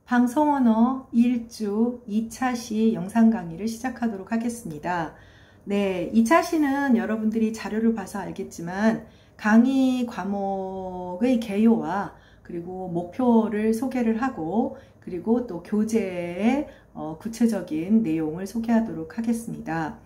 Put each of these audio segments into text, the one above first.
방송 언어 1주 2차 시 영상 강의를 시작하도록 하겠습니다. 네, 2차 시는 여러분들이 자료를 봐서 알겠지만 강의 과목의 개요와 그리고 목표를 소개를 하고 그리고 또 교재의 구체적인 내용을 소개하도록 하겠습니다.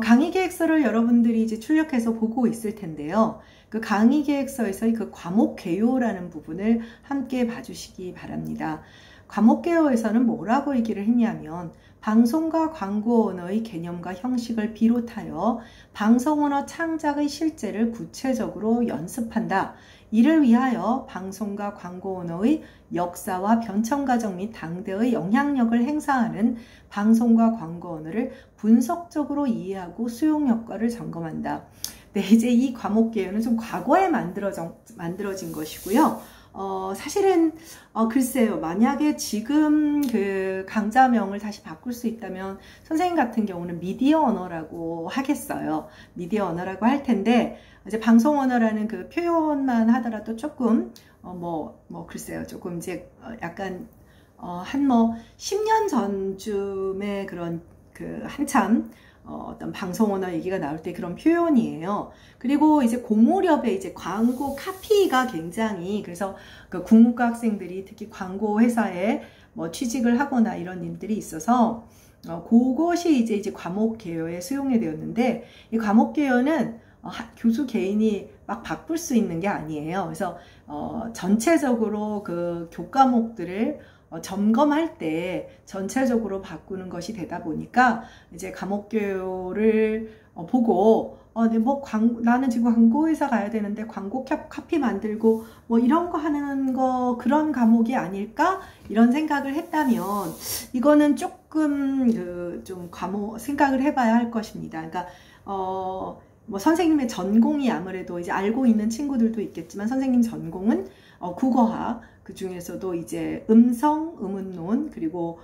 강의 계획서를 여러분들이 이제 출력해서 보고 있을 텐데요. 그 강의 계획서에서의 그 과목 개요라는 부분을 함께 봐주시기 바랍니다. 과목 개요에서는 뭐라고 얘기를 했냐면 방송과 광고 언어의 개념과 형식을 비롯하여 방송 언어 창작의 실제를 구체적으로 연습한다. 이를 위하여 방송과 광고 언어의 역사와 변천 과정 및 당대의 영향력을 행사하는 방송과 광고 언어를 분석적으로 이해하고 수용 효과를 점검한다. 네, 이제 이 과목 개요는 좀 과거에 만들어진 것이고요. 사실은 글쎄요, 만약에 지금 그 강좌명을 다시 바꿀 수 있다면 선생님 같은 경우는 미디어 언어라고 하겠어요. 미디어 언어라고 할 텐데 이제 방송 언어라는 그 표현만 하더라도 조금 글쎄요, 조금 이제 약간 한 10년 전쯤에 그런 그 한참 어떤 방송 언어 얘기가 나올 때 그런 표현이에요. 그리고 이제 고무렵에 이제 광고 카피가 굉장히, 그래서 그 국문과 학생들이 특히 광고 회사에 취직을 하거나 이런 일들이 있어서 그것이 이제 과목 개요에 수용이 되었는데, 이 과목 개요는 교수 개인이 막 바꿀 수 있는 게 아니에요. 그래서 전체적으로 그 교과목들을 점검할 때 전체적으로 바꾸는 것이 되다 보니까 이제 과목 개요를 보고 나는 지금 광고회사 가야 되는데 광고 카피 만들고 이런 거 하는 거 그런 과목이 아닐까 이런 생각을 했다면 이거는 조금 좀 과목 생각을 해봐야 할 것입니다. 그러니까 선생님의 전공이 아무래도 이제 알고 있는 친구들도 있겠지만 선생님 전공은 국어학, 그 중에서도 이제 음성, 음운론, 그리고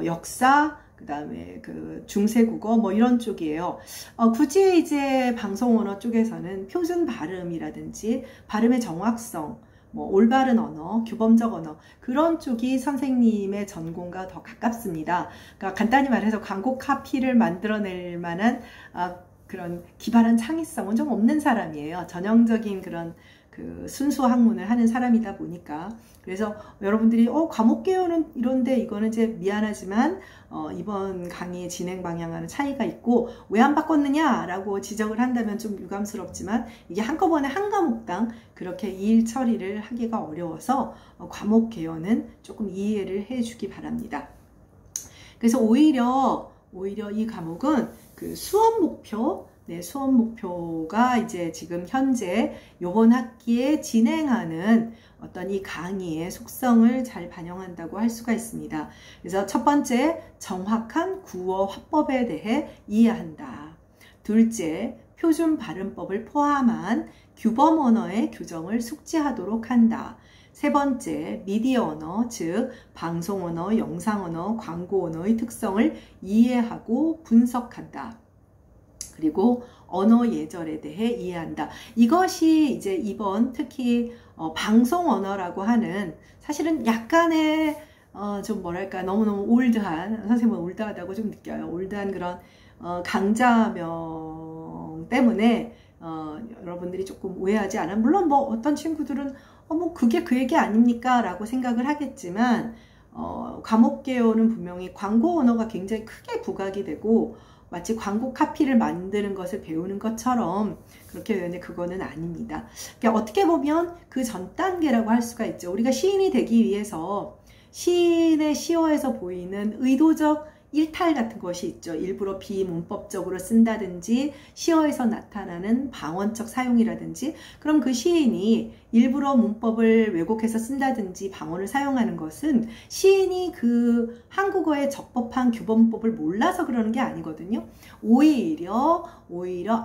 역사, 그 다음에 그 중세국어 이런 쪽이에요. 굳이 이제 방송 언어 쪽에서는 표준 발음이라든지 발음의 정확성, 올바른 언어, 규범적 언어 그런 쪽이 선생님의 전공과 더 가깝습니다. 그러니까 간단히 말해서 광고 카피를 만들어낼 만한 그런 기발한 창의성은 좀 없는 사람이에요. 전형적인 그런 그 순수 학문을 하는 사람이다 보니까. 그래서 여러분들이 과목 개요는 이런데 이거는 이제 미안하지만 이번 강의 진행 방향과는 차이가 있고 왜 안 바꿨느냐 라고 지적을 한다면 좀 유감스럽지만 이게 한꺼번에 한 과목당 그렇게 일 처리를 하기가 어려워서 과목 개요는 조금 이해를 해 주기 바랍니다. 그래서 오히려 이 과목은 그 수업 목표, 수업 목표가 이제 지금 현재 요번 학기에 진행하는 어떤 이 강의의 속성을 잘 반영한다고 할 수가 있습니다. 그래서 첫 번째, 정확한 구어 화법에 대해 이해한다. 둘째, 표준 발음법을 포함한 규범 언어의 규정을 숙지하도록 한다. 세 번째, 미디어 언어, 즉 방송 언어, 영상 언어, 광고 언어의 특성을 이해하고 분석한다. 그리고 언어 예절에 대해 이해한다. 이것이 이제 이번 특히 방송 언어라고 하는 사실은 약간의 좀 뭐랄까 너무너무 올드한, 선생님은 올드하다고 좀 느껴요. 올드한 그런 강좌명 때문에 여러분들이 조금 오해하지 않아. 물론 어떤 친구들은 그게 그 얘기 아닙니까? 라고 생각을 하겠지만 과목 개요는 분명히 광고 언어가 굉장히 크게 부각이 되고 마치 광고 카피를 만드는 것을 배우는 것처럼 그렇게 되는데 그거는 아닙니다. 그러니까 어떻게 보면 그 전 단계라고 할 수가 있죠. 우리가 시인이 되기 위해서 시인의 시어에서 보이는 의도적 일탈 같은 것이 있죠. 일부러 비문법적으로 쓴다든지 시어에서 나타나는 방언적 사용이라든지, 그럼 그 시인이 일부러 문법을 왜곡해서 쓴다든지 방언을 사용하는 것은 시인이 그 한국어의 적법한 규범법을 몰라서 그러는 게 아니거든요. 오히려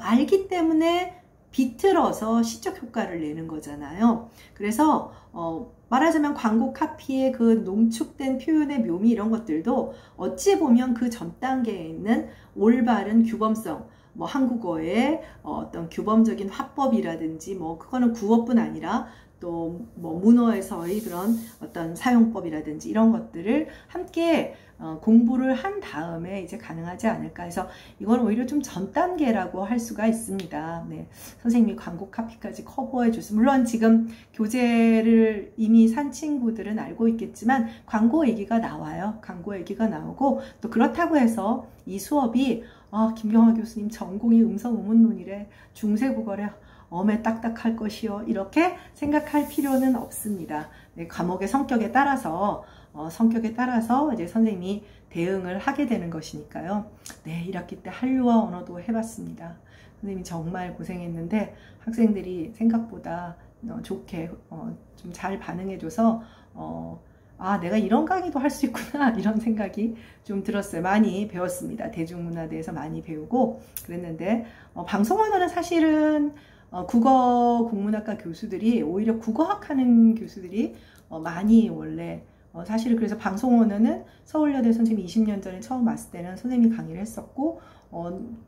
알기 때문에 비틀어서 시적 효과를 내는 거잖아요. 그래서 말하자면 광고 카피의 그 농축된 표현의 묘미 이런 것들도 어찌 보면 그 전 단계에 있는 올바른 규범성, 한국어의 어떤 규범적인 화법이라든지 그거는 구어뿐 아니라 또 뭐 문어에서의 그런 어떤 사용법이라든지 이런 것들을 함께 공부를 한 다음에 이제 가능하지 않을까 해서 이건 오히려 좀 전 단계라고 할 수가 있습니다. 네, 선생님이 광고 카피까지 커버해 줬습니다. 물론 지금 교재를 이미 산 친구들은 알고 있겠지만 광고 얘기가 나와요. 광고 얘기가 나오고 또 그렇다고 해서 이 수업이 김경화 교수님 전공이 음성의문론이래, 중세국어래, 엄에 딱딱할 것이요, 이렇게 생각할 필요는 없습니다. 네, 과목의 성격에 따라서 이제 선생님이 대응을 하게 되는 것이니까요. 네, 1학기 때 한류와 언어도 해봤습니다. 선생님이 정말 고생했는데 학생들이 생각보다 좋게 좀 잘 반응해줘서 내가 이런 강의도 할 수 있구나, 이런 생각이 좀 들었어요. 많이 배웠습니다. 대중문화에 대해서 많이 배우고 그랬는데 방송 언어는 사실은 국어 국문학과 교수들이 오히려 국어학 하는 교수들이 많이 원래 사실은 그래서 방송 언어는 서울여대 선생님이 20년 전에 처음 왔을 때는 선생님이 강의를 했었고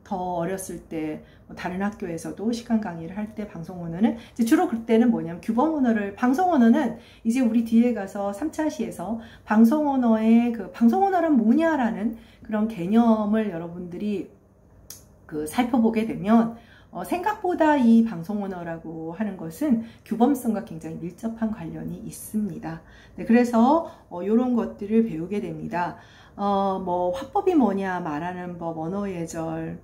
더 어렸을 때 다른 학교에서도 시간 강의를 할 때 방송 언어는 이제 주로 그때는 뭐냐면 규범 언어를, 방송 언어는 이제 우리 뒤에 가서 3차 시에서 방송 언어의 그 방송 언어란 뭐냐라는 그런 개념을 여러분들이 살펴보게 되면 생각보다 이 방송 언어라고 하는 것은 규범성과 굉장히 밀접한 관련이 있습니다. 네, 그래서 이런 것들을 배우게 됩니다. 뭐 화법이 뭐냐, 말하는 법, 언어 예절.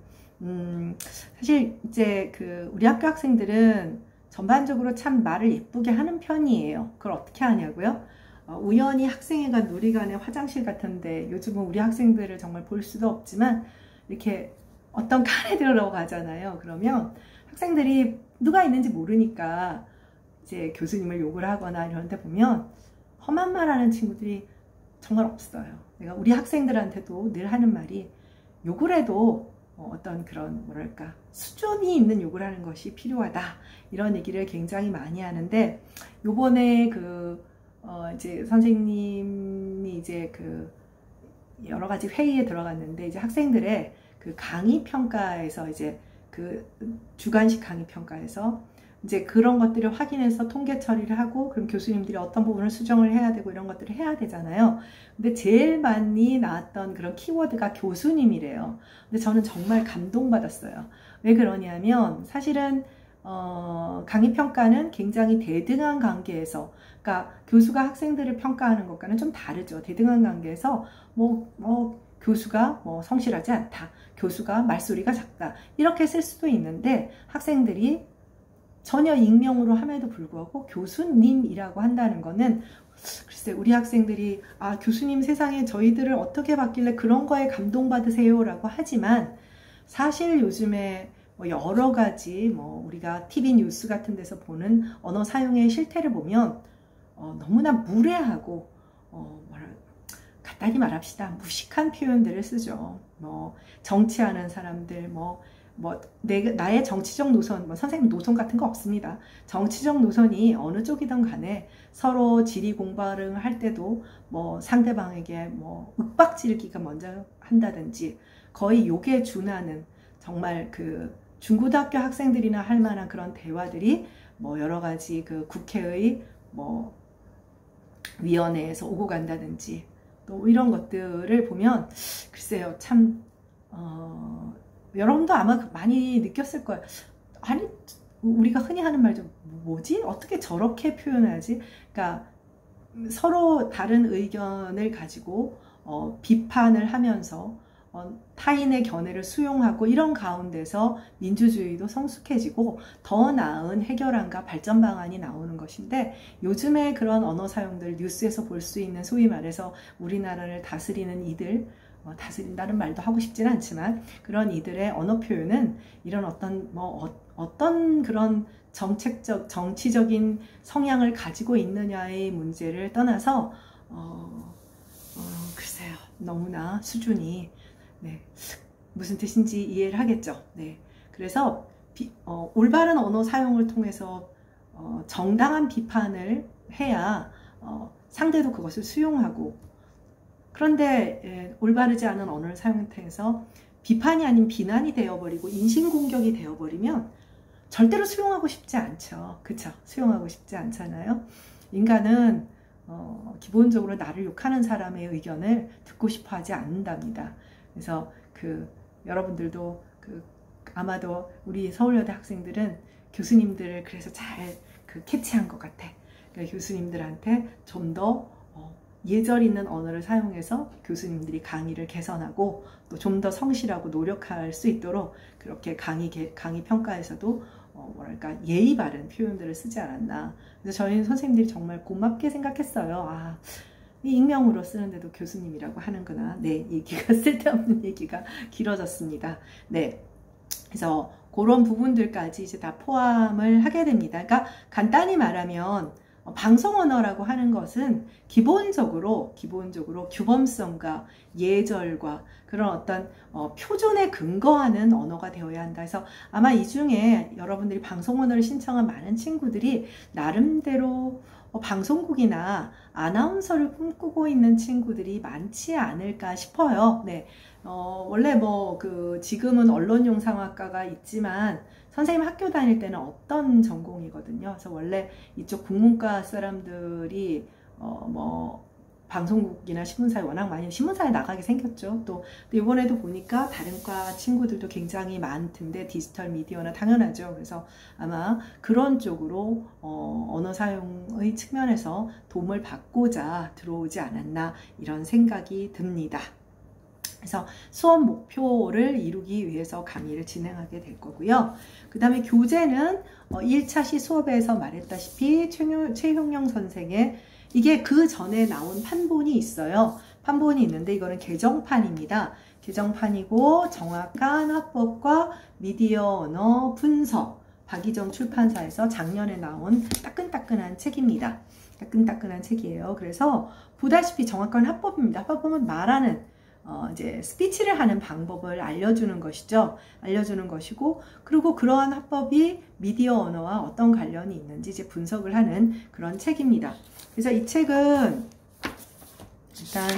사실 이제 우리 학교 학생들은 전반적으로 참 말을 예쁘게 하는 편이에요. 그걸 어떻게 하냐고요? 우연히 학생회가 누리관에 화장실 같은데 요즘은 우리 학생들을 정말 볼 수도 없지만 이렇게 어떤 칸에 들어가잖아요. 그러면 학생들이 누가 있는지 모르니까 이제 교수님을 욕을 하거나 이런 데 보면 험한 말 하는 친구들이 정말 없어요. 내가 우리 학생들한테도 늘 하는 말이 욕을 해도 어떤 그런 뭐랄까 수준이 있는 욕을 하는 것이 필요하다, 이런 얘기를 굉장히 많이 하는데, 요번에 이제 선생님이 이제 여러 가지 회의에 들어갔는데 이제 학생들의 강의 평가에서 이제 주관식 강의 평가에서 이제 그런 것들을 확인해서 통계 처리를 하고, 그럼 교수님들이 어떤 부분을 수정을 해야 되고 이런 것들을 해야 되잖아요. 근데 제일 많이 나왔던 그런 키워드가 교수님이래요. 근데 저는 정말 감동받았어요. 왜 그러냐면 사실은 강의 평가는 굉장히 대등한 관계에서, 그러니까 교수가 학생들을 평가하는 것과는 좀 다르죠. 대등한 관계에서 교수가 성실하지 않다, 교수가 말소리가 작다, 이렇게 쓸 수도 있는데 학생들이 전혀 익명으로 함에도 불구하고 교수님이라고 한다는 거는, 글쎄 우리 학생들이 교수님 세상에 저희들을 어떻게 봤길래 그런 거에 감동받으세요 라고 하지만, 사실 요즘에 여러 가지 우리가 TV 뉴스 같은 데서 보는 언어 사용의 실태를 보면 너무나 무례하고 간단히 말합시다, 무식한 표현들을 쓰죠. 정치하는 사람들, 나의 정치적 노선, 선생님 노선 같은 거 없습니다. 정치적 노선이 어느 쪽이든 간에 서로 지리 공방을 할 때도 상대방에게 윽박지르기가 먼저 한다든지, 거의 욕에 준하는, 정말 중고등학교 학생들이나 할 만한 그런 대화들이 여러 가지 국회의 위원회에서 오고 간다든지, 또 이런 것들을 보면 글쎄요, 참 여러분도 아마 많이 느꼈을 거예요. 아니, 우리가 흔히 하는 말 좀 뭐지? 어떻게 저렇게 표현하지? 그러니까 서로 다른 의견을 가지고 비판을 하면서 타인의 견해를 수용하고, 이런 가운데서 민주주의도 성숙해지고 더 나은 해결안과 발전 방안이 나오는 것인데, 요즘에 그런 언어 사용들, 뉴스에서 볼 수 있는 소위 말해서 우리나라를 다스리는 이들, 다스린다는 말도 하고 싶지는 않지만 그런 이들의 언어 표현은 이런 어떤 그런 정치적인 성향을 가지고 있느냐의 문제를 떠나서 글쎄요, 너무나 수준이, 네, 무슨 뜻인지 이해를 하겠죠. 네, 그래서 올바른 언어 사용을 통해서 정당한 비판을 해야 상대도 그것을 수용하고, 그런데 올바르지 않은 언어를 사용해서 비판이 아닌 비난이 되어버리고 인신공격이 되어버리면 절대로 수용하고 싶지 않죠. 그쵸? 수용하고 싶지 않잖아요. 인간은 기본적으로 나를 욕하는 사람의 의견을 듣고 싶어 하지 않는답니다. 그래서 여러분들도 아마도 우리 서울여대 학생들은 교수님들을 그래서 잘 캐치한 것 같아. 그러니까 교수님들한테 좀 더 예절 있는 언어를 사용해서 교수님들이 강의를 개선하고 또 좀 더 성실하고 노력할 수 있도록 그렇게 강의 평가에서도 뭐랄까 예의 바른 표현들을 쓰지 않았나. 그래서 저희는 선생님들이 정말 고맙게 생각했어요. 아, 익명으로 쓰는데도 교수님이라고 하는구나. 네, 얘기가 쓸데없는 얘기가 길어졌습니다. 네, 그래서 그런 부분들까지 이제 다 포함을 하게 됩니다. 그러니까 간단히 말하면 방송 언어라고 하는 것은 기본적으로 규범성과 예절과 그런 어떤 표준에 근거하는 언어가 되어야 한다. 그래서 아마 이 중에 여러분들이 방송 언어를 신청한 많은 친구들이 나름대로 방송국이나 아나운서를 꿈꾸고 있는 친구들이 많지 않을까 싶어요. 네. 원래 지금은 언론용상학과가 있지만 선생님 학교 다닐 때는 어떤 전공이거든요. 그래서 원래 이쪽 국문과 사람들이 방송국이나 신문사에 워낙 많이 신문사에 나가게 생겼죠. 또 이번에도 보니까 다른 과 친구들도 굉장히 많던데 디지털 미디어나 당연하죠. 그래서 아마 그런 쪽으로 언어 사용의 측면에서 도움을 받고자 들어오지 않았나 이런 생각이 듭니다. 그래서 수업 목표를 이루기 위해서 강의를 진행하게 될 거고요. 그 다음에 교재는 1차 시 수업에서 말했다시피 최형영 선생의 이게 그 전에 나온 판본이 있어요. 판본이 있는데 이거는 개정판입니다. 개정판이고 정확한 화법과 미디어 언어 분석 박이정 출판사에서 작년에 나온 따끈따끈한 책입니다. 따끈따끈한 책이에요. 그래서 보다시피 정확한 화법입니다. 화법은 말하는 이제 스피치를 하는 방법을 알려주는 것이죠. 알려주는 것이고, 그리고 그러한 화법이 미디어 언어와 어떤 관련이 있는지 이제 분석을 하는 그런 책입니다. 그래서 이 책은 일단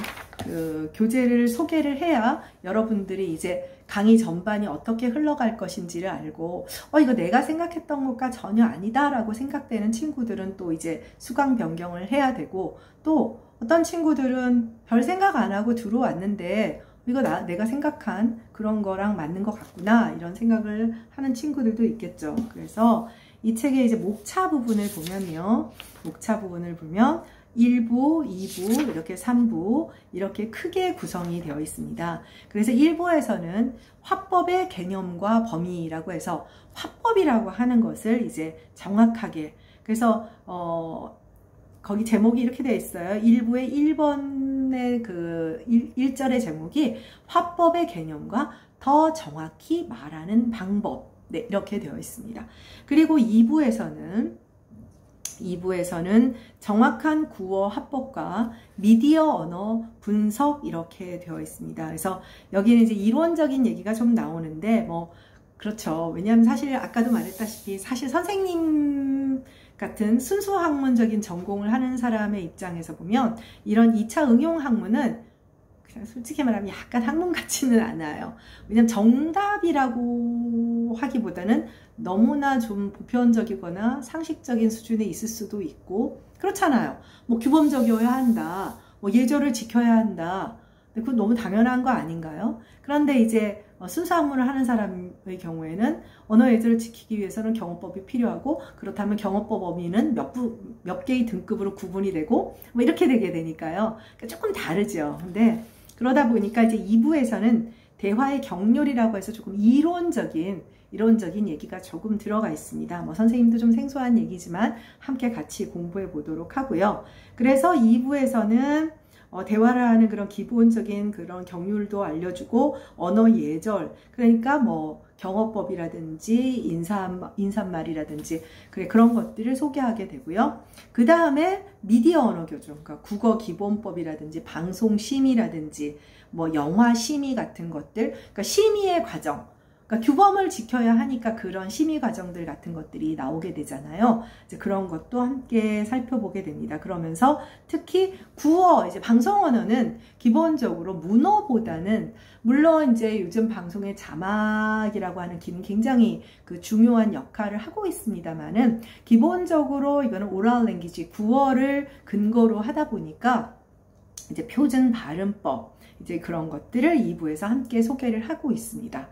교재를 소개를 해야 여러분들이 이제 강의 전반이 어떻게 흘러갈 것인지를 알고 이거 내가 생각했던 것과 전혀 아니다라고 생각되는 친구들은 또 이제 수강 변경을 해야 되고, 또 어떤 친구들은 별 생각 안 하고 들어왔는데 이거 내가 생각한 그런 거랑 맞는 것 같구나 이런 생각을 하는 친구들도 있겠죠. 그래서 이 책의 이제 목차 부분을 보면요. 목차 부분을 보면 1부, 2부, 이렇게 3부 이렇게 크게 구성이 되어 있습니다. 그래서 1부에서는 화법의 개념과 범위라고 해서 화법이라고 하는 것을 이제 정확하게, 그래서 거기 제목이 이렇게 되어 있어요. 1부의 1번의 1절의 제목이 화법의 개념과 더 정확히 말하는 방법. 네, 이렇게 되어 있습니다. 그리고 2부에서는 정확한 구어 화법과 미디어 언어 분석 이렇게 되어 있습니다. 그래서 여기는 이제 이론적인 얘기가 좀 나오는데 그렇죠. 왜냐하면 사실 아까도 말했다시피 사실 선생님 같은 순수 학문적인 전공을 하는 사람의 입장에서 보면 이런 2차 응용 학문은 그냥 솔직히 말하면 약간 학문 같지는 않아요. 왜냐면 정답이라고 하기보다는 너무나 좀 보편적이거나 상식적인 수준에 있을 수도 있고 그렇잖아요. 규범적이어야 한다. 예절을 지켜야 한다. 근데 그건 너무 당연한 거 아닌가요? 그런데 이제 순수 학문을 하는 사람의 경우에는 언어 예절을 지키기 위해서는 경어법이 필요하고, 그렇다면 경어법 범위는 몇 개의 등급으로 구분이 되고 이렇게 되게 되니까요. 그러니까 조금 다르죠. 근데 그러다 보니까 이제 2부에서는 대화의 경륜이라고 해서 조금 이론적인 얘기가 조금 들어가 있습니다. 선생님도 좀 생소한 얘기지만 함께 같이 공부해 보도록 하고요. 그래서 2부에서는 대화를 하는 그런 기본적인 그런 경륜도 알려주고, 언어 예절, 그러니까 경어법이라든지 인사말이라든지 그런 것들을 소개하게 되고요. 그 다음에 미디어 언어 교정, 그러니까 국어 기본법이라든지 방송 심의라든지 영화 심의 같은 것들, 그러니까 심의의 과정, 그러니까 규범을 지켜야 하니까 그런 심의 과정들 같은 것들이 나오게 되잖아요. 이제 그런 것도 함께 살펴보게 됩니다. 그러면서 특히 구어, 이제 방송 언어는 기본적으로 문어보다는, 물론 이제 요즘 방송의 자막이라고 하는 기능 굉장히 그 중요한 역할을 하고 있습니다만은, 기본적으로 이거는 오럴 랭귀지, 구어를 근거로 하다 보니까 이제 표준 발음법, 이제 그런 것들을 2부에서 함께 소개를 하고 있습니다.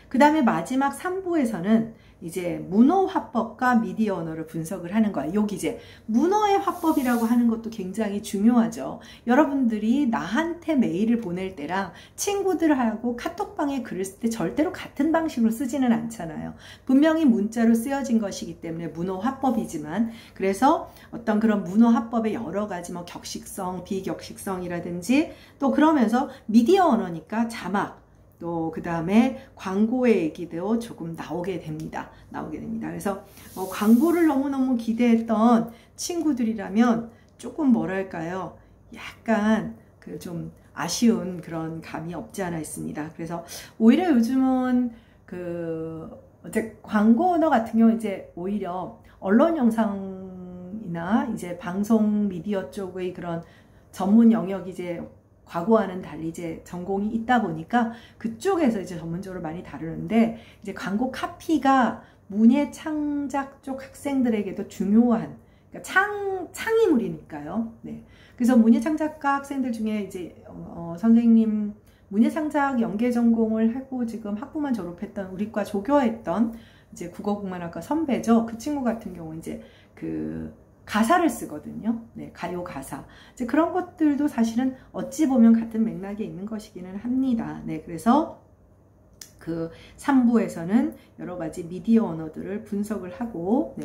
그 다음에 마지막 3부에서는 이제 문어 화법과 미디어 언어를 분석을 하는 거예요. 여기 이제 문어의 화법이라고 하는 것도 굉장히 중요하죠. 여러분들이 나한테 메일을 보낼 때랑 친구들하고 카톡방에 글을 쓸 때 절대로 같은 방식으로 쓰지는 않잖아요. 분명히 문자로 쓰여진 것이기 때문에 문어 화법이지만, 그래서 어떤 그런 문어 화법의 여러 가지 뭐 격식성, 비격식성이라든지, 또 그러면서 미디어 언어니까 자막, 또 그 다음에 광고의 얘기도 조금 나오게 됩니다. 그래서 광고를 너무너무 기대했던 친구들이라면 조금 뭐랄까요, 약간 그 좀 아쉬운 그런 감이 없지 않아 있습니다. 그래서 오히려 요즘은 그 어제 광고 언어 같은 경우 이제 오히려 언론 영상이나 이제 방송 미디어 쪽의 그런 전문 영역이 이제 과거와는 달리 이제 전공이 있다 보니까 그쪽에서 이제 전문적으로 많이 다루는데, 이제 광고 카피가 문예 창작 쪽 학생들에게도 중요한, 그러니까 창의물이니까요. 네. 그래서 문예 창작과 학생들 중에 이제 선생님 문예 창작 연계 전공을 하고 지금 학부만 졸업했던 우리과 조교했던 이제 국어국문학과 선배죠. 그 친구 같은 경우 이제 그 가사를 쓰거든요. 네, 가요 가사. 이제 그런 것들도 사실은 어찌 보면 같은 맥락에 있는 것이기는 합니다. 네, 그래서 그 3부에서는 여러 가지 미디어 언어들을 분석을 하고,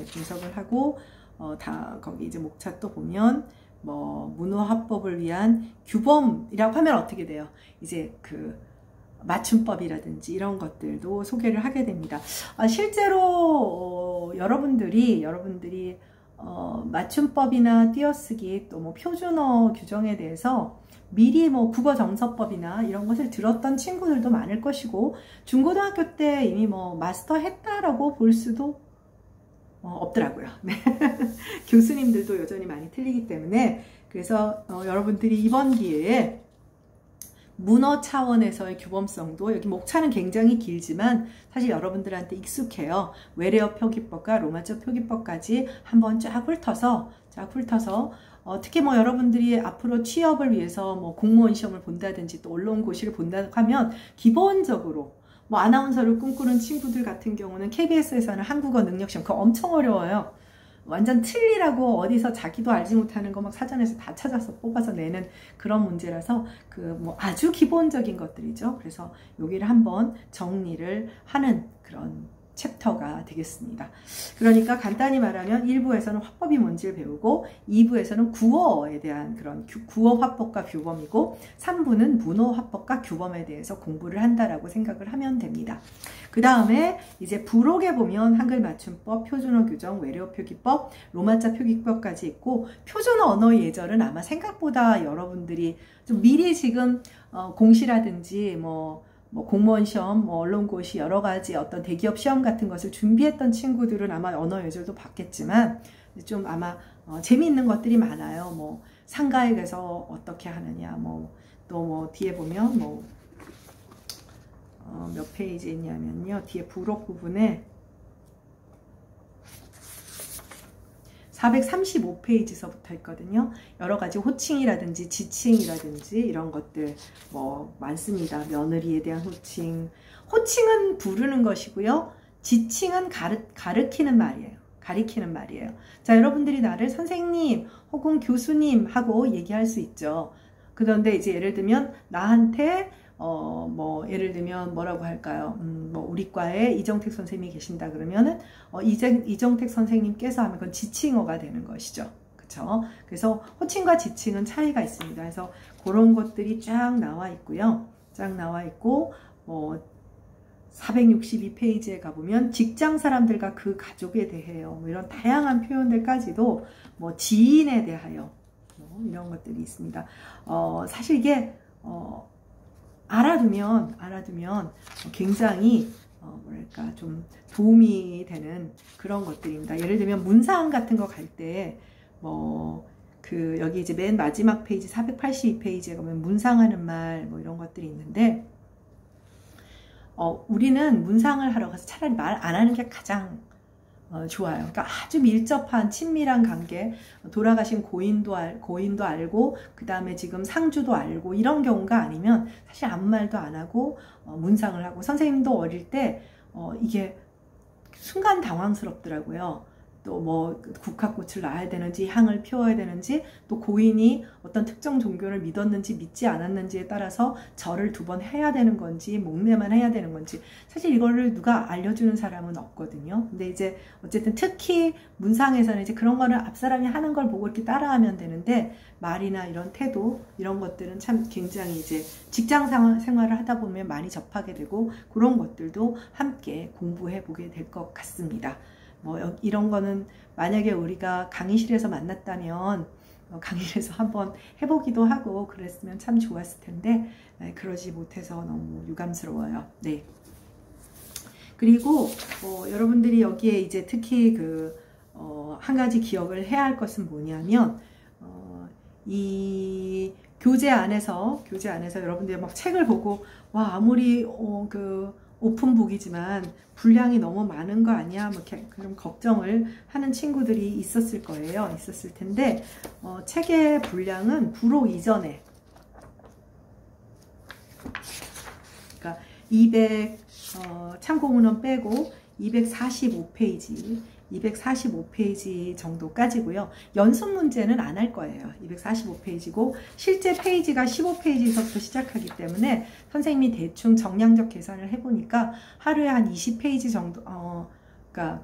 다 거기 이제 목차 또 보면 뭐 문어 화법을 위한 규범이라고 하면 어떻게 돼요? 이제 그 맞춤법이라든지 이런 것들도 소개를 하게 됩니다. 실제로 여러분들이 맞춤법이나 띄어쓰기, 또 뭐 표준어 규정에 대해서 미리 뭐 국어 정서법이나 이런 것을 들었던 친구들도 많을 것이고, 중고등학교 때 이미 뭐 마스터 했다라고 볼 수도 없더라고요. 네. 교수님들도 여전히 많이 틀리기 때문에, 그래서 여러분들이 이번 기회에 문어 차원에서의 규범성도, 여기 목차는 굉장히 길지만 사실 여러분들한테 익숙해요. 외래어 표기법과 로마자 표기법까지 한번 쫙 훑어서 특히 뭐 여러분들이 앞으로 취업을 위해서 뭐 공무원 시험을 본다든지 또 언론고시를 본다 하면, 기본적으로 뭐 아나운서를 꿈꾸는 친구들 같은 경우는 KBS에서는 한국어 능력 시험, 그거 엄청 어려워요. 완전 틀리라고 어디서 자기도 알지 못하는 거 막 사전에서 다 찾아서 뽑아서 내는 그런 문제라서 그 뭐 아주 기본적인 것들이죠. 그래서 여기를 한번 정리를 하는 그런 챕터가 되겠습니다. 그러니까 간단히 말하면 1부에서는 화법이 뭔지를 배우고, 2부에서는 구어에 대한 그런 구어 화법과 규범이고, 3부는 문어 화법과 규범에 대해서 공부를 한다라고 생각을 하면 됩니다. 그 다음에 이제 부록에 보면 한글 맞춤법, 표준어 규정, 외래어 표기법, 로마자 표기법까지 있고, 표준어 언어 예절은 아마 생각보다 여러분들이 좀 미리 지금 공시라든지 뭐 공무원 시험, 뭐 언론고시, 여러 가지 어떤 대기업 시험 같은 것을 준비했던 친구들은 아마 언어 예절도 받겠지만, 좀 아마 재미있는 것들이 많아요. 뭐 상가에 가서 어떻게 하느냐, 또 뭐 뒤에 보면 몇 페이지에 있냐면요, 뒤에 부록 부분에 435페이지서부터 있거든요. 여러 가지 호칭이라든지 지칭이라든지 이런 것들 뭐 많습니다. 며느리에 대한 호칭. 호칭은 부르는 것이고요. 지칭은 가리키는 말이에요. 자, 여러분들이 나를 선생님 혹은 교수님 하고 얘기할 수 있죠. 그런데 이제 예를 들면 나한테 예를 들면 뭐라고 할까요? 우리 과에 이정택 선생님이 계신다 그러면은, 이정택 선생님께서 하면 그건 지칭어가 되는 것이죠. 그쵸? 그래서 호칭과 지칭은 차이가 있습니다. 그래서 그런 것들이 쫙 나와 있고요. 462페이지에 가보면 직장 사람들과 그 가족에 대해요. 뭐 이런 다양한 표현들까지도 지인에 대하여 이런 것들이 있습니다. 사실 이게, 알아두면 굉장히 뭐랄까 좀 도움이 되는 그런 것들입니다. 예를 들면 문상 같은 거 갈 때 여기 이제 맨 마지막 페이지 482페이지에 가면 문상하는 말 이런 것들이 있는데 우리는 문상을 하러 가서 차라리 말 안 하는 게 가장 좋아요. 그러니까 아주 밀접한 친밀한 관계, 돌아가신 고인도 알고, 그 다음에 지금 상주도 알고, 이런 경우가 아니면 사실 아무 말도 안 하고 문상을 하고, 선생님도 어릴 때 이게 순간 당황스럽더라고요. 또 국화꽃을 놔야 되는지 향을 피워야 되는지, 또 고인이 어떤 특정 종교를 믿었는지 믿지 않았는지에 따라서 절을 2번 해야 되는 건지 목례만 해야 되는 건지 사실 이거를 누가 알려주는 사람은 없거든요. 근데 이제 어쨌든 특히 문상에서는 이제 그런 거를 앞사람이 하는 걸 보고 이렇게 따라하면 되는데, 말이나 이런 태도 이런 것들은 참 굉장히 이제 직장 생활을 하다 보면 많이 접하게 되고, 그런 것들도 함께 공부해 보게 될 것 같습니다. 이런 거는 만약에 우리가 강의실에서 만났다면 강의실에서 한번 해보기도 하고 그랬으면 참 좋았을 텐데 그러지 못해서 너무 유감스러워요. 네. 그리고 여러분들이 여기에 이제 특히 한 가지 기억을 해야 할 것은 뭐냐면 이 교재 안에서 여러분들이 막 책을 보고 와 아무리 오픈북이지만 분량이 너무 많은 거 아니야? 그런 걱정을 하는 친구들이 있었을 거예요. 있었을 텐데, 책의 분량은 불호 이전에, 그러니까 참고문헌 빼고 245페이지 정도까지고요. 연습 문제는 안 할 거예요. 245페이지고 실제 페이지가 15페이지서부터 시작하기 때문에 선생님이 대충 정량적 계산을 해보니까 하루에 한 20페이지 정도 그러니까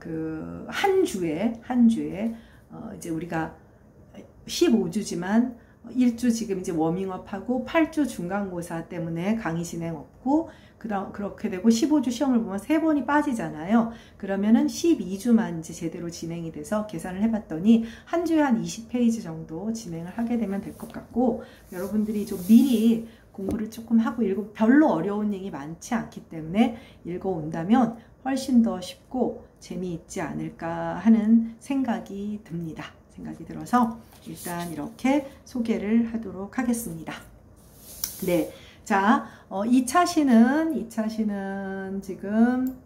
한 주에 이제 우리가 15주지만 1주 지금 이제 워밍업하고 8주 중간고사 때문에 강의 진행 없고 그렇게 되고 15주 시험을 보면 3번이 빠지잖아요. 그러면은 12주만 이제 제대로 진행이 돼서 계산을 해봤더니 한 주에 한 20페이지 정도 진행을 하게 되면 될 것 같고, 여러분들이 좀 미리 공부를 조금 하고 별로 어려운 얘기 많지 않기 때문에 읽어온다면 훨씬 더 쉽고 재미있지 않을까 하는 생각이 듭니다. 생각이 들어서 일단 이렇게 소개를 하도록 하겠습니다. 네. 자, 2차 시는 지금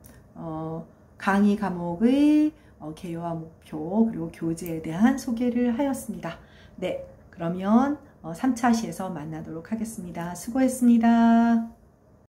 강의 과목의 개요와 목표 그리고 교재에 대한 소개를 하였습니다. 네, 그러면 3차 시에서 만나도록 하겠습니다. 수고했습니다.